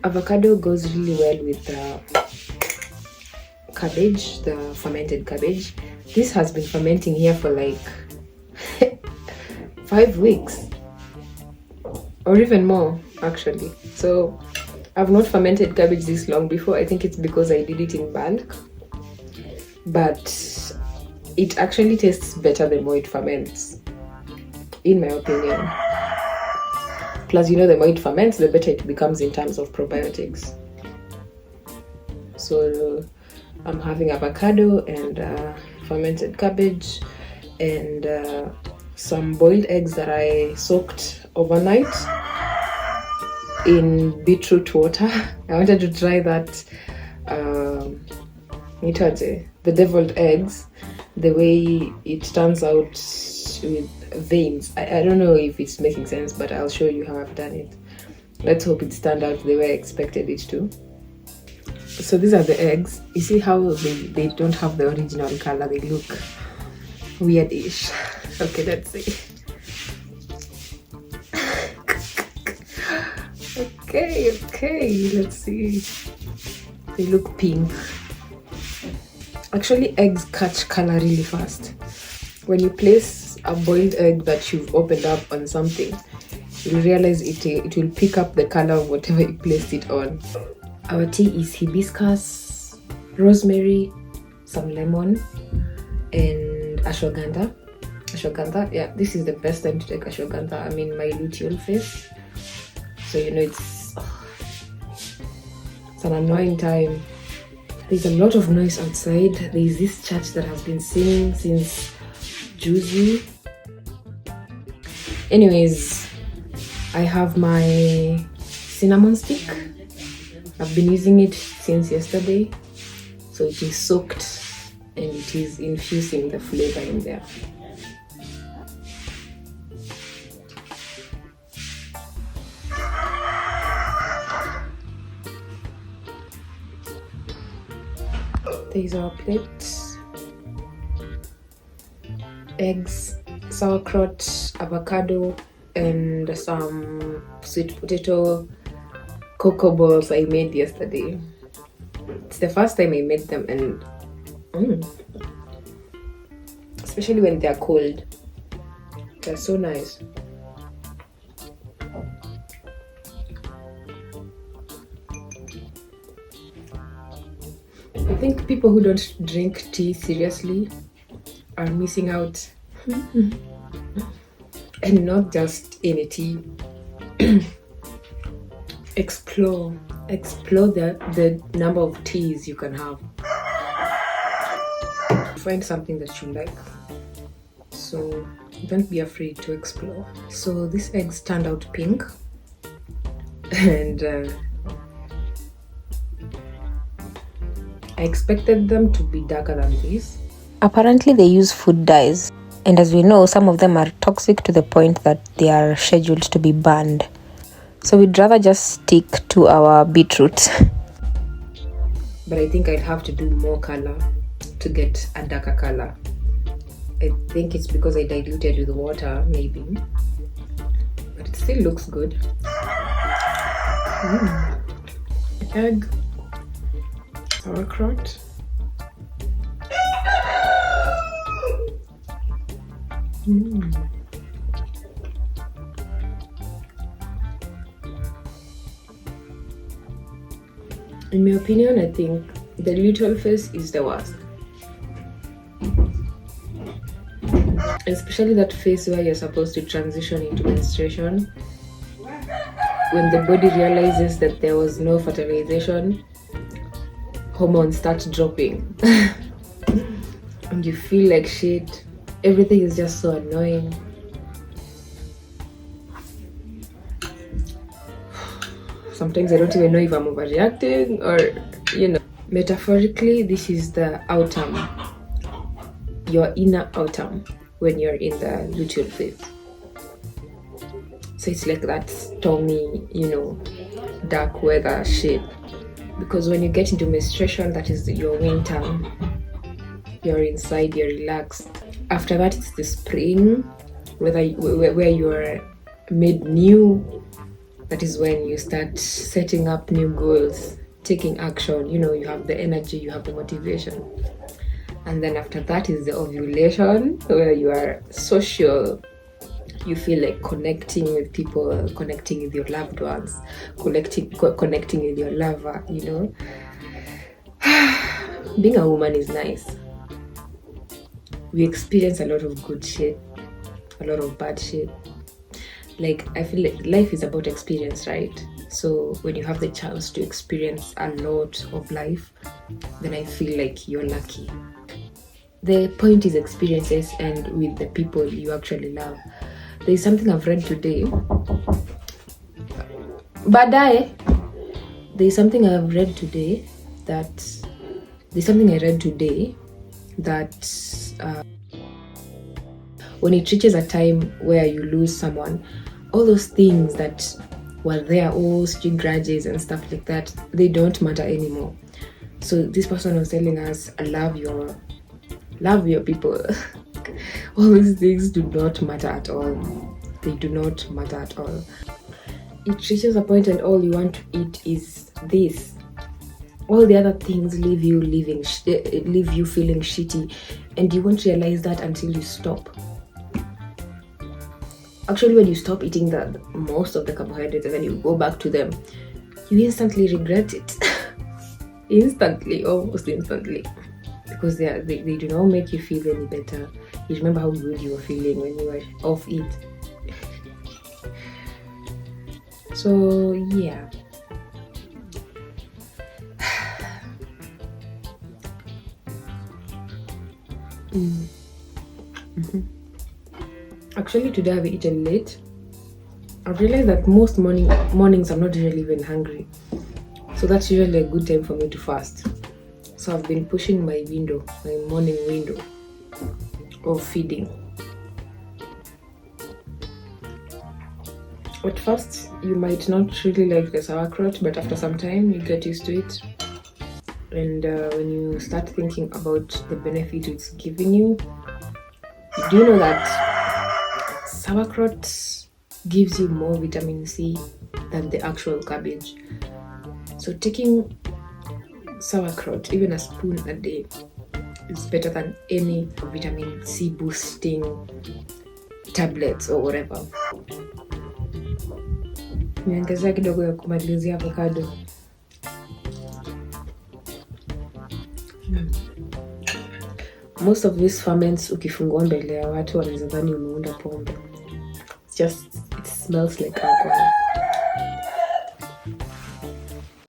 avocado goes really well with cabbage, the fermented cabbage. This has been fermenting here for like 5 weeks or even more actually. So I've not fermented cabbage this long before. I think it's because I did it in bulk, but it actually tastes better the more it ferments, in my opinion. Plus, the more it ferments, the better it becomes in terms of probiotics. So I'm having avocado and fermented cabbage and some boiled eggs that I soaked overnight in beetroot water. I wanted to try that the deviled eggs, the way it turns out with veins. I don't know if it's making sense, but I'll show you how I've done it. Let's hope it's turned out the way I expected it to. So these are the eggs. You see how they don't have the original color, they look weirdish. Okay, let's see. okay, let's see. They look pink. Actually, eggs catch color really fast. When you place a boiled egg that you've opened up on something, you'll realize it will pick up the color of whatever you placed it on. Our tea is hibiscus, rosemary, some lemon, and ashwagandha. Yeah, this is the best time to take ashwagandha. I'm in my luteal phase, so it's an annoying time. There's a lot of noise outside. There's this church that has been singing since Juicy. Anyways, I have my cinnamon stick. I've been using it since yesterday, so it is soaked and it is infusing the flavor in there. These are plates. Eggs, sauerkraut, avocado, and some sweet potato cocoa balls I made yesterday. It's the first time I made them, and especially when they're cold, they're so nice. I think people who don't drink tea seriously are missing out. And not just any tea. Explore the number of teas you can have. Find something that you like. So don't be afraid to explore. So these eggs turned out pink, and I expected them to be darker than this. Apparently they use food dyes, and as we know, some of them are toxic to the point that they are scheduled to be banned. So we'd rather just stick to our beetroot. But I think I'd have to do more color to get a darker color. I think it's because I diluted with water, maybe. But it still looks good. Egg, sauerkraut. In my opinion, I think the luteal phase is the worst. Especially that phase where you're supposed to transition into menstruation. When the body realizes that there was no fertilization, hormones start dropping. And you feel like shit. Everything is just so annoying. Sometimes I don't even know if I'm overreacting or, Metaphorically, this is the autumn. Your inner autumn when you're in the luteal phase. So it's like that stormy, dark weather shit. Because when you get into menstruation, that is your winter. You're inside, you're relaxed. After that, it's the spring, where you are made new That is when you start setting up new goals, taking action. You have the energy, you have the motivation. And then after that is the ovulation, where you are social. You feel like connecting with people, connecting with your loved ones, connecting with your lover. Being a woman is nice. We experience a lot of good shit, a lot of bad shit. Like, I feel like life is about experience, right? So when you have the chance to experience a lot of life, then I feel like you're lucky. The point is experiences, and with the people you actually love. There's something I've read today. There's something I read today that when it reaches a time where you lose someone, all those things that were there, all grudges and stuff like that, they don't matter anymore. So this person was telling us, love your people. All these things do not matter at all. They do not matter at all. It reaches a point and all you want to eat is this. All the other things leave you feeling shitty, and you won't realize that until you stop. Actually, when you stop eating most of the carbohydrates and then you go back to them, you instantly regret it. Almost instantly. Because they do not make you feel any better. You remember how good you were feeling when you were off it. So yeah. Actually, today I've eaten late. I've realized that most mornings I'm not really even hungry. So that's usually a good time for me to fast. So I've been pushing my morning window of feeding. At first, you might not really like the sauerkraut, but after some time, you get used to it. And when you start thinking about the benefit it's giving you, do you know that sauerkraut gives you more vitamin C than the actual cabbage? So taking sauerkraut, even a spoon a day, is better than any vitamin C boosting tablets or whatever. Niongezea kidogo ya kumalizia avocado. Most of these ferments ukifungua mbele ya watu wanaweza dhani umeunda pombe. It smells like alcohol.